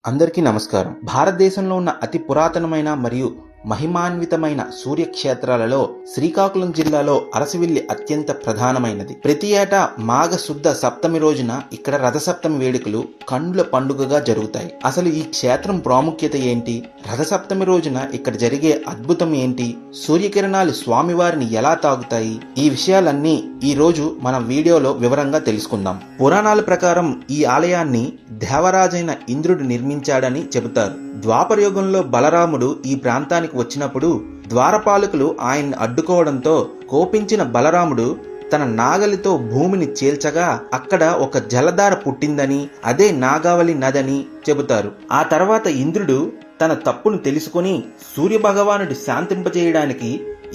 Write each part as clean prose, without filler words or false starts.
అందరికీ నమస్కారం. భారతదేశంలో ఉన్న అతి పురాతనమైన మరియు మహిమాన్వితమైన సూర్యక్షేత్రాలలో శ్రీకాకుళం జిల్లాలో అరసవిల్లి అత్యంత ప్రధానమైనది. ప్రతి ఏటా మాఘ శుద్ధ సప్తమి రోజున ఇక్కడ రథసప్తమి వేడుకలు కండ్ల పండుగగా జరుగుతాయి. అసలు ఈ క్షేత్రం ప్రాముఖ్యత ఏంటి, రథసప్తమి రోజున ఇక్కడ జరిగే అద్భుతం ఏంటి, సూర్యకిరణాలు స్వామివారిని ఎలా తాగుతాయి, ఈ విషయాలన్నీ ఈ రోజు మన వీడియోలో వివరంగా తెలుసుకుందాం. పురాణాల ప్రకారం ఈ ఆలయాన్ని దేవరాజైన ఇంద్రుడు నిర్మించాడని చెబుతారు. ద్వాపరయుగంలో బలరాముడు ఈ ప్రాంతానికి వచ్చినప్పుడు ద్వారపాలకులు ఆయన్ని అడ్డుకోవడంతో కోపించిన బలరాముడు తన నాగలితో భూమిని చీల్చగా అక్కడ ఒక జలధార పుట్టిందని, అదే నాగావళి నదని చెబుతారు. ఆ తర్వాత ఇంద్రుడు తన తప్పును తెలుసుకుని సూర్యభగవానుడు శాంతింపజేయడానికి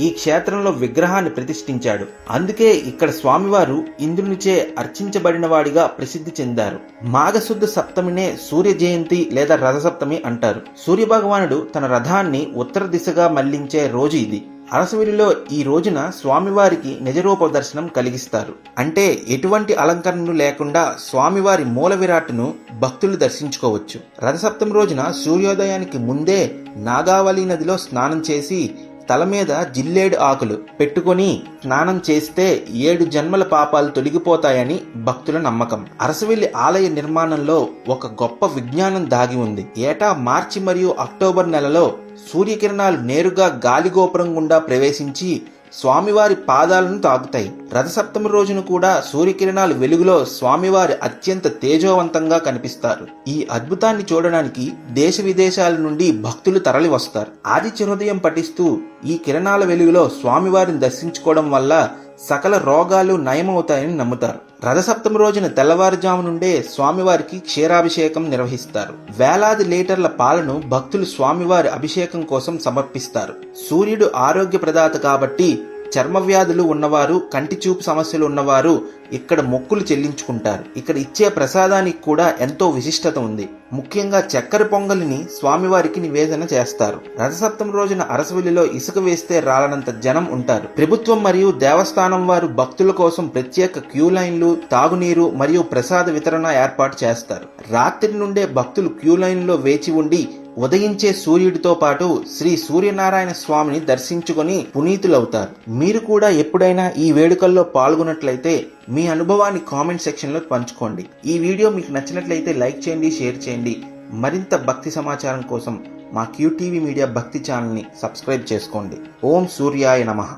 ఈ క్షేత్రంలో విగ్రహాన్ని ప్రతిష్ఠించాడు. అందుకే ఇక్కడ స్వామివారు ఇంద్రునిచే అర్చించబడిన వాడిగా ప్రసిద్ధి చెందారు. మాఘశుద్ధ సప్తమినే సూర్య జయంతి లేదా రథసప్తమి అంటారు. సూర్యభగవానుడు తన రథాన్ని ఉత్తర దిశగా మళ్లించే రోజు ఇది. అరసవిల్లిలో ఈ రోజున స్వామివారికి నిజరూప దర్శనం కలిగిస్తారు. అంటే ఎటువంటి అలంకరణలు లేకుండా స్వామివారి మూల విరాట్ను భక్తులు దర్శించుకోవచ్చు. రథసప్తమి రోజున సూర్యోదయానికి ముందే నాగావళి నదిలో స్నానం చేసి తల మీద జిల్లేడు ఆకులు పెట్టుకుని స్నానం చేస్తే 7 జన్మల పాపాలు తొలగిపోతాయని భక్తుల నమ్మకం. అరసవిల్లి ఆలయ నిర్మాణంలో ఒక గొప్ప విజ్ఞానం దాగి ఉంది. ఏటా మార్చి మరియు అక్టోబర్ నెలలో సూర్యకిరణాలు నేరుగా గాలిగోపురం గుండా ప్రవేశించి స్వామివారి పాదాలను తాకుతాయి. రథసప్తమి రోజున కూడా సూర్యకిరణాలు వెలుగులో స్వామివారి అత్యంత తేజోవంతంగా కనిపిస్తారు. ఈ అద్భుతాన్ని చూడడానికి దేశ విదేశాల నుండి భక్తులు తరలి వస్తారు. ఆదిత్య హృదయం పఠిస్తూ ఈ కిరణాల వెలుగులో స్వామివారిని దర్శించుకోవడం వల్ల సకల రోగాలు నయమవుతాయని నమ్ముతారు. రథసప్తమి రోజున తెల్లవారుజాము నుండే స్వామివారికి క్షీరాభిషేకం నిర్వహిస్తారు. వేలాది లీటర్ల పాలను భక్తులు స్వామివారి అభిషేకం కోసం సమర్పిస్తారు. సూర్యుడు ఆరోగ్య ప్రదాత కాబట్టి చర్మ వ్యాధులు ఉన్నవారు, కంటి చూపు సమస్యలు ఉన్నవారు ఇక్కడ మొక్కులు చెల్లించుకుంటారు. ఇక్కడ ఇచ్చే ప్రసాదానికి కూడా ఎంతో విశిష్టత ఉంది. ముఖ్యంగా చక్కెర పొంగలిని స్వామివారికి నివేదన చేస్తారు. రథసప్తమి రోజున అరసవిల్లిలో ఇసుక వేస్తే రాలనంత జనం ఉంటారు. ప్రభుత్వం మరియు దేవస్థానం వారు భక్తుల కోసం ప్రత్యేక క్యూ లైన్లు, తాగునీరు మరియు ప్రసాద వితరణ ఏర్పాటు చేస్తారు. రాత్రి నుండే భక్తులు క్యూ లైన్లో వేచి ఉండి ఉదయించే సూర్యుడితో పాటు శ్రీ సూర్యనారాయణ స్వామిని దర్శించుకొని పునీతులవుతారు. మీరు కూడా ఎప్పుడైనా ఈ వేడుకల్లో పాల్గొన్నట్లయితే మీ అనుభవాన్ని కామెంట్ సెక్షన్ లో పంచుకోండి. ఈ వీడియో మీకు నచ్చినట్లయితే లైక్ చేయండి, షేర్ చేయండి. మరింత భక్తి సమాచారం కోసం మా QTV మీడియా భక్తి ఛానల్ ని సబ్స్క్రైబ్ చేసుకోండి. ఓం సూర్యాయ నమః.